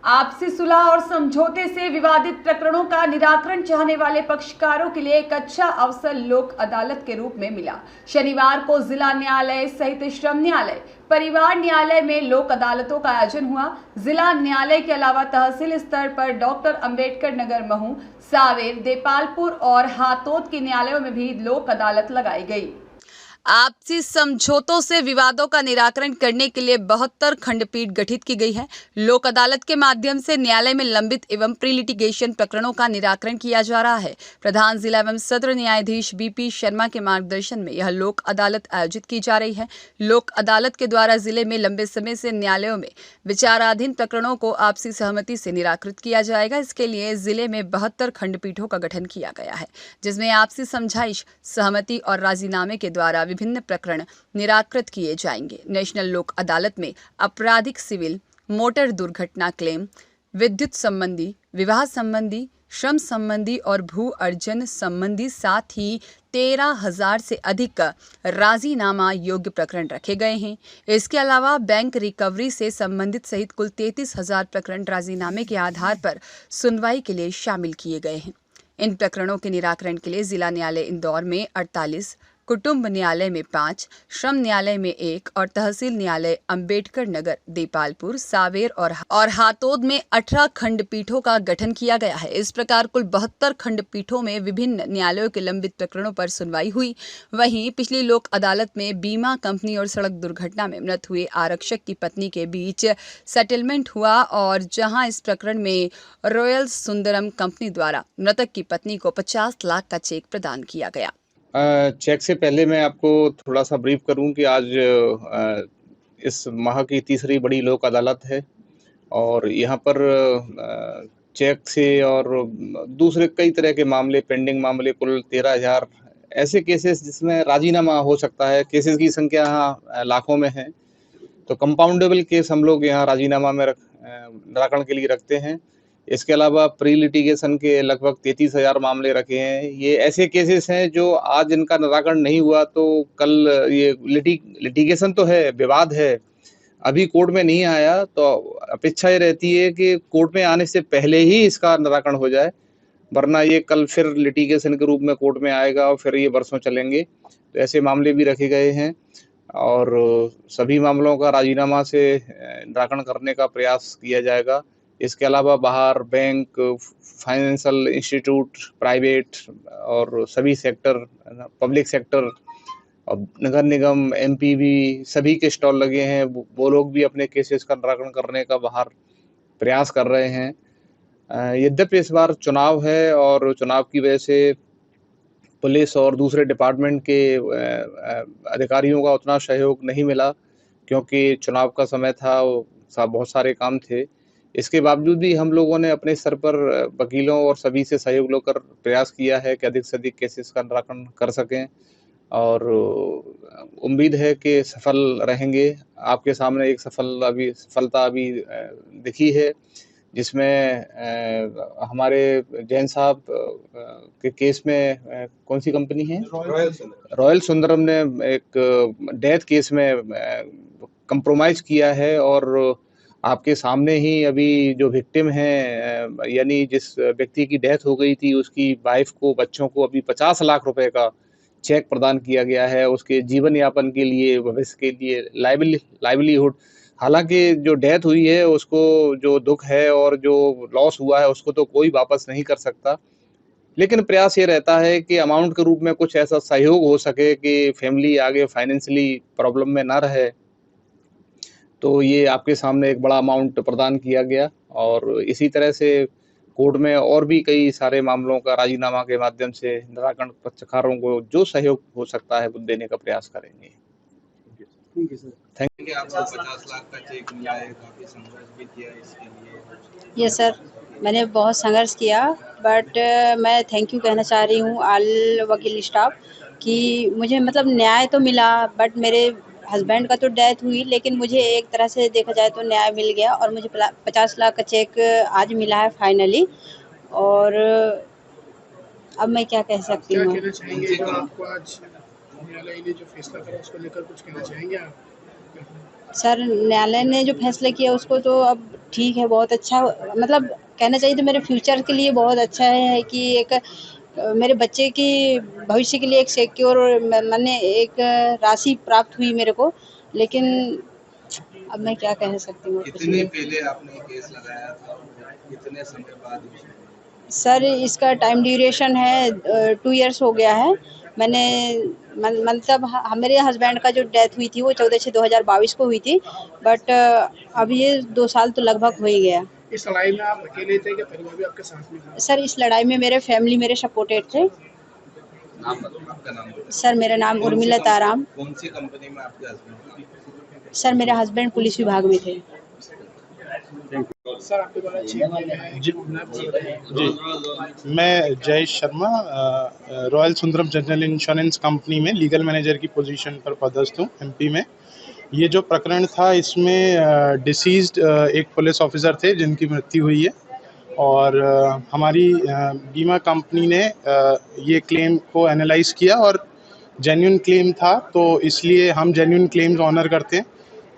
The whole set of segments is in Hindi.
आपसी सुलह और समझौते से विवादित प्रकरणों का निराकरण चाहने वाले पक्षकारों के लिए एक अच्छा अवसर लोक अदालत के रूप में मिला। शनिवार को जिला न्यायालय सहित श्रम न्यायालय, परिवार न्यायालय में लोक अदालतों का आयोजन हुआ। जिला न्यायालय के अलावा तहसील स्तर पर डॉक्टर अंबेडकर नगर महू, सावेर, देपालपुर और हातोद के न्यायालयों में भी लोक अदालत लगाई गई। आपसी समझौतों से विवादों का निराकरण करने के लिए 72 खंडपीठ गठित की गई है। लोक अदालत के माध्यम से न्यायालय में लंबित एवं प्री लिटिगेशन प्रकरणों का निराकरण किया जा रहा है। प्रधान जिला एवं सत्र न्यायाधीश बीपी शर्मा के मार्गदर्शन में यह लोक अदालत आयोजित की जा रही है। लोक अदालत के द्वारा जिले में लंबे समय से न्यायालयों में विचाराधीन प्रकरणों को आपसी सहमति से निराकृत किया जाएगा। इसके लिए जिले में 72 खंडपीठों का गठन किया गया है, जिसमें आपसी समझाइश, सहमति और राजीनामे के द्वारा विभिन्न प्रकरण निराकृत किए जाएंगे। नेशनल लोक अदालत में आपराधिक, सिविल, मोटर दुर्घटना क्लेम, विद्युत संबंधी, विवाह संबंधी, श्रम संबंधी और भू अर्जन संबंधी, साथ ही 13,000 से अधिक राजीनामा योग्य प्रकरण रखे गए हैं। इसके अलावा बैंक रिकवरी से संबंधित सहित कुल 33,000 प्रकरण राजीनामे के आधार पर सुनवाई के लिए शामिल किए गए हैं। इन प्रकरणों के निराकरण के लिए जिला न्यायालय इंदौर में 48, कुटुंब न्यायालय में 5, श्रम न्यायालय में 1 और तहसील न्यायालय अंबेडकर नगर, देपालपुर, सावेर और हातोद में 18 खंडपीठों का गठन किया गया है। इस प्रकार कुल 72 खंडपीठों में विभिन्न न्यायालयों के लंबित प्रकरणों पर सुनवाई हुई। वहीं पिछली लोक अदालत में बीमा कंपनी और सड़क दुर्घटना में मृत हुए आरक्षक की पत्नी के बीच सेटलमेंट हुआ और जहां इस प्रकरण में रॉयल सुंदरम कंपनी द्वारा मृतक की पत्नी को 50 लाख का चेक प्रदान किया गया। चेक से पहले मैं आपको थोड़ा सा ब्रीफ करूं कि आज इस माह की तीसरी बड़ी लोक अदालत है और यहाँ पर चेक से और दूसरे कई तरह के मामले, पेंडिंग मामले, कुल 13,000 ऐसे केसेस जिसमें राजीनामा हो सकता है। केसेस की संख्या यहाँ लाखों में है, तो कंपाउंडेबल केस हम लोग यहाँ राजीनामा में निराकरण के लिए रखते हैं। इसके अलावा प्री लिटिगेशन के लगभग 33,000 मामले रखे हैं। ये ऐसे केसेस हैं जो आज इनका निराकरण नहीं हुआ तो कल ये लिटिगेशन तो है, विवाद है, अभी कोर्ट में नहीं आया, तो अपेक्षा ये रहती है कि कोर्ट में आने से पहले ही इसका निराकरण हो जाए, वरना ये कल फिर लिटिगेशन के रूप में कोर्ट में आएगा और फिर ये वर्षों चलेंगे। तो ऐसे मामले भी रखे गए हैं और सभी मामलों का राजीनामा से निराकरण करने का प्रयास किया जाएगा। इसके अलावा बाहर बैंक, फाइनेंशियल इंस्टीट्यूट, प्राइवेट और सभी सेक्टर, पब्लिक सेक्टर और नगर निगम, एमपीवी सभी के स्टॉल लगे हैं। वो लोग भी अपने केसेस का निराकरण करने का बाहर प्रयास कर रहे हैं। यद्यपि इस बार चुनाव है और चुनाव की वजह से पुलिस और दूसरे डिपार्टमेंट के अधिकारियों का उतना सहयोग नहीं मिला, क्योंकि चुनाव का समय था, बहुत सारे काम थे। इसके बावजूद भी हम लोगों ने अपने स्तर पर वकीलों और सभी से सहयोग लेकर प्रयास किया है कि अधिक से अधिक केसेस का निराकरण कर सकें और उम्मीद है कि सफल रहेंगे। आपके सामने एक सफलता अभी दिखी है, जिसमें हमारे जैन साहब के केस में कौन सी कंपनी है, रॉयल सुंदरम ने एक डेथ केस में कंप्रोमाइज किया है और आपके सामने ही अभी जो विक्टिम हैं, यानी जिस व्यक्ति की डेथ हो गई थी, उसकी वाइफ को, बच्चों को अभी 50 लाख रुपए का चेक प्रदान किया गया है उसके जीवन यापन के लिए, भविष्य के लिए, लाइवलीहुड। हालांकि जो डेथ हुई है उसको जो दुख है और जो लॉस हुआ है उसको तो कोई वापस नहीं कर सकता, लेकिन प्रयास ये रहता है कि अमाउंट के रूप में कुछ ऐसा सहयोग हो सके कि फैमिली आगे फाइनेंशियली प्रॉब्लम में ना रहे। तो ये आपके सामने एक बड़ा अमाउंट प्रदान किया गया और इसी तरह से कोर्ट में और भी कई सारे मामलों का राजीनामा के माध्यम से निराकरण पक्षकारों को जो सहयोग हो सकता है वो देने का प्रयास करेंगे। Thank you. आपको 50 लाख का चेक मिला है, काफी संघर्ष भी किया इसके लिए। यस सर, मैंने बहुत संघर्ष किया, बट मैं थैंक यू कहना चाह रही हूँ ऑल वकील स्टाफ कि मुझे मतलब न्याय तो मिला, बट मेरे हस्बैंड का तो डेथ हुई, लेकिन मुझे एक तरह से देखा जाए तो न्याय मिल गया और मुझे 50 लाख का चेक आज मिला है फाइनली। और अब मैं क्या कह सकती हूँ। सर, न्यायालय ने जो फैसला किया उसको तो अब ठीक है, बहुत अच्छा, मतलब कहना चाहिए तो मेरे फ्यूचर के लिए बहुत अच्छा है कि एक मेरे बच्चे की भविष्य के लिए एक सिक्योर मैंने एक राशि प्राप्त हुई मेरे को। लेकिन अब मैं क्या कह सकती हूँ, कुछ कितने नहीं। पहले आपने केस लगाया था और कितने समय बाद सर इसका टाइम ड्यूरेशन है 2 इयर्स हो गया है। मैंने मतलब मेरे हस्बैंड का जो डेथ हुई थी वो 14/6/2022 को हुई थी, बट अब ये 2 साल तो लगभग हो ही गया। इस लड़ाई में आप अकेले थे कि परिवार भी आपके साथ में था? सर इस लड़ाई में मेरे फैमिली मेरे सपोर्टेड थे। नाम बताओ, आपका नाम बताओ। सर मेरा नाम उर्मिला ताराम। कौन सी कंपनी में आपके हस्बैंड? सर मेरे हस्बैंड पुलिस विभाग में थे। सर आपके द्वारा चेक किए गए हैं, जी, मैं Jayesh Sharma royal Sundaram general insurance company में लीगल मैनेजर की पोजीशन पर पदस्थ हूँ एमपी में। ये जो प्रकरण था इसमें डिसीज्ड एक पुलिस ऑफिसर थे जिनकी मृत्यु हुई है और हमारी बीमा कंपनी ने ये क्लेम को एनालाइज किया और जेन्युइन क्लेम था, तो इसलिए हम जेन्युइन क्लेम्स ऑनर करते हैं।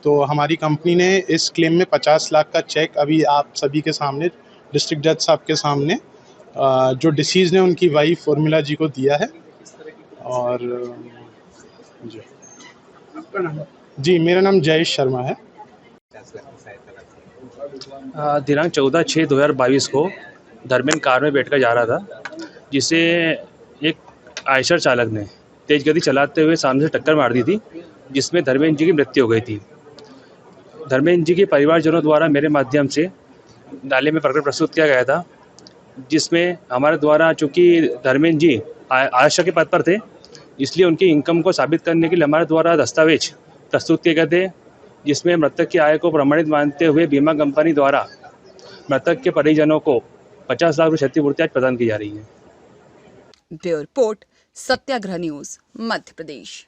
तो हमारी कंपनी ने इस क्लेम में 50 लाख का चेक अभी आप सभी के सामने, डिस्ट्रिक्ट जज साहब के सामने, जो डिसीज ने उनकी वाइफ उर्मिला जी को दिया है। और जी आपका नाम? जी, मेरा नाम जयेश शर्मा है। दिनांक 14/6/2022 को धर्मेंद्र कार में बैठकर जा रहा था, जिसे एक आयशर चालक ने तेज गति चलाते हुए सामने से टक्कर मार दी थी, जिसमें धर्मेंद्र जी की मृत्यु हो गई थी। धर्मेंद्र जी के परिवारजनों द्वारा मेरे माध्यम से न्यायालय में प्रकरण प्रस्तुत किया गया था, जिसमें हमारे द्वारा चूँकि धर्मेंद्र जी आयशर के पद पर थे, इसलिए उनकी इनकम को साबित करने के लिए हमारे द्वारा दस्तावेज प्रस्तुत किए गए थे, जिसमें मृतक की आय को प्रमाणित मानते हुए बीमा कंपनी द्वारा मृतक के परिजनों को 50 लाख रुपये क्षतिपूर्ति आज प्रदान की जा रही है। ब्यूरो रिपोर्ट, सत्याग्रह न्यूज, मध्य प्रदेश।